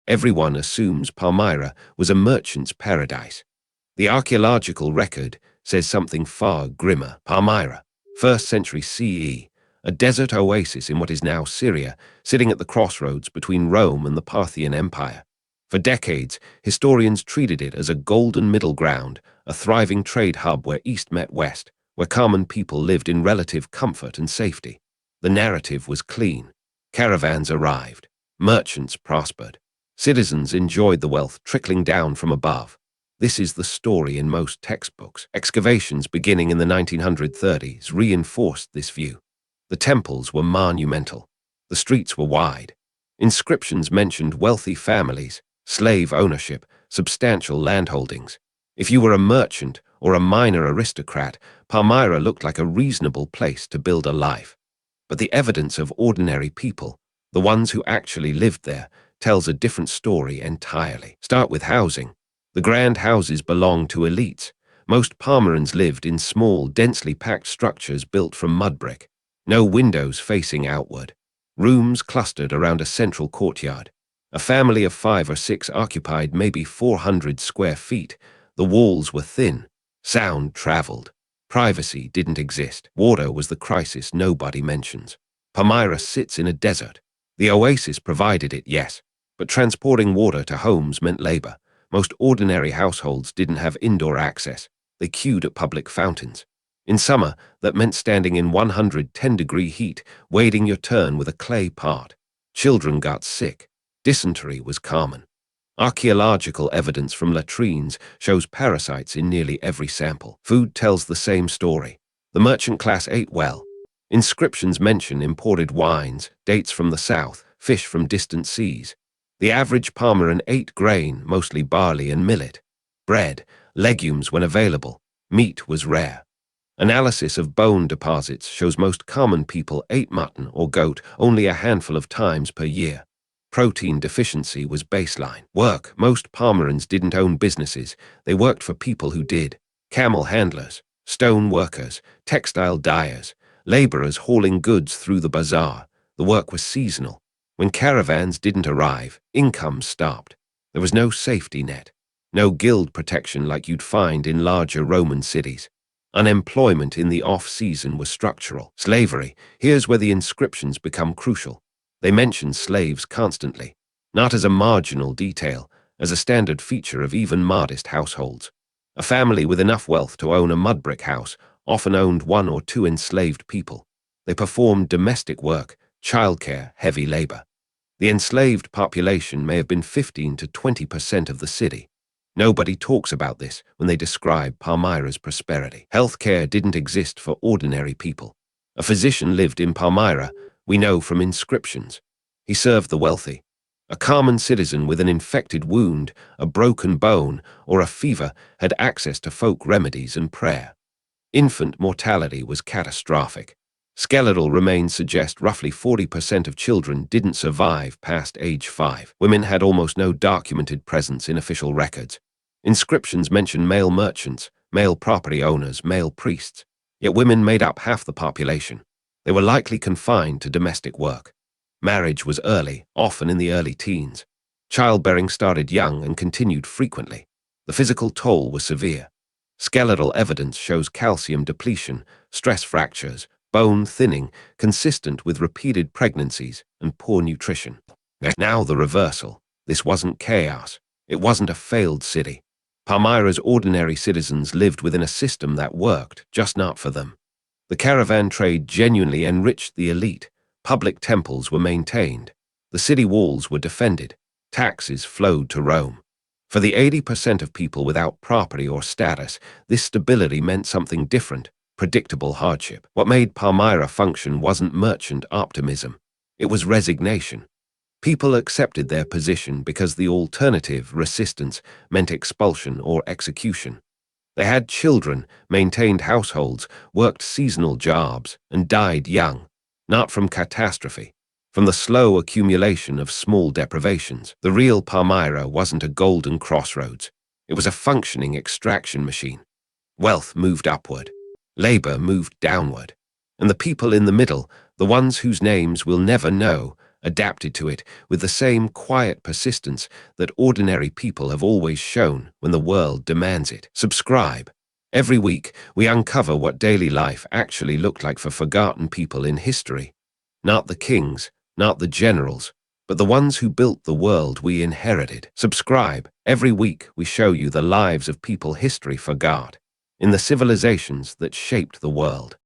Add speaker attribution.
Speaker 1: Everyone assumes Palmyra was a merchant's paradise. The archaeological record says something far grimmer. Palmyra, 1st century CE, a desert oasis in what is now Syria, sitting at the crossroads between Rome and the Parthian Empire. For decades, historians treated it as a golden middle ground, a thriving trade hub where East met West, where common people lived in relative comfort and safety. The narrative was clean. Caravans arrived. Merchants prospered. Citizens enjoyed the wealth trickling down from above. This is the story in most textbooks. Excavations beginning in the 1930s reinforced this view. The temples were monumental. The streets were wide. Inscriptions mentioned wealthy families, slave ownership, substantial landholdings. If you were a merchant or a minor aristocrat, Palmyra looked like a reasonable place to build a life. But the evidence of ordinary people, the ones who actually lived there, tells a different story entirely. Start with housing. The grand houses belonged to elites. Most Palmyrans lived in small, densely packed structures built from mud brick. No windows facing outward. Rooms clustered around a central courtyard. A family of 5 or 6 occupied maybe 400 square feet. The walls were thin. Sound traveled. Privacy didn't exist. Water was the crisis nobody mentions. Palmyra sits in a desert. The oasis provided it, yes, but transporting water to homes meant labor. Most ordinary households didn't have indoor access. They queued at public fountains. In summer, that meant standing in 110-degree heat, waiting your turn with a clay pot. Children got sick. Dysentery was common. Archaeological evidence from latrines shows parasites in nearly every sample. Food tells the same story. The merchant class ate well. Inscriptions mention imported wines, dates from the south, fish from distant seas. The average Palmyran ate grain, mostly barley and millet. Bread, legumes when available. Meat was rare. Analysis of bone deposits shows most common people ate mutton or goat only a handful of times per year. Protein deficiency was baseline. Work. Most Palmyrans didn't own businesses. They worked for people who did. Camel handlers, stone workers, textile dyers, laborers hauling goods through the bazaar. The work was seasonal. When caravans didn't arrive, income stopped. There was no safety net. No guild protection like you'd find in larger Roman cities. Unemployment in the off-season was structural. Slavery. Here's where the inscriptions become crucial. They mention slaves constantly, not as a marginal detail, as a standard feature of even modest households. A family with enough wealth to own a mud brick house often owned 1 or 2 enslaved people. They performed domestic work, childcare, heavy labor. The enslaved population may have been 15 to 20% of the city. Nobody talks about this when they describe Palmyra's prosperity. Healthcare didn't exist for ordinary people. A physician lived in Palmyra, we know from inscriptions. He served the wealthy. A common citizen with an infected wound, a broken bone, or a fever had access to folk remedies and prayer. Infant mortality was catastrophic. Skeletal remains suggest roughly 40% of children didn't survive past age 5. Women had almost no documented presence in official records. Inscriptions mention male merchants, male property owners, male priests. Yet women made up half the population. They were likely confined to domestic work. Marriage was early, often in the early teens. Childbearing started young and continued frequently. The physical toll was severe. Skeletal evidence shows calcium depletion, stress fractures, bone thinning, consistent with repeated pregnancies and poor nutrition. Now the reversal. This wasn't chaos. It wasn't a failed city. Palmyra's ordinary citizens lived within a system that worked, just not for them. The caravan trade genuinely enriched the elite. Public temples were maintained. The city walls were defended. Taxes flowed to Rome. For the 80% of people without property or status, this stability meant something different, predictable hardship. What made Palmyra function wasn't merchant optimism. It was resignation. People accepted their position because the alternative, resistance, meant expulsion or execution. They had children, maintained households, worked seasonal jobs, and died young, not from catastrophe, from the slow accumulation of small deprivations. The real Palmyra wasn't a golden crossroads. It was a functioning extraction machine. Wealth moved upward. Labor moved downward. And the people in the middle, the ones whose names we'll never know, adapted to it with the same quiet persistence that ordinary people have always shown when the world demands it. Subscribe. Every week, we uncover what daily life actually looked like for forgotten people in history. Not the kings, not the generals, but the ones who built the world we inherited. Subscribe. Every week, we show you the lives of people history forgot, in the civilizations that shaped the world.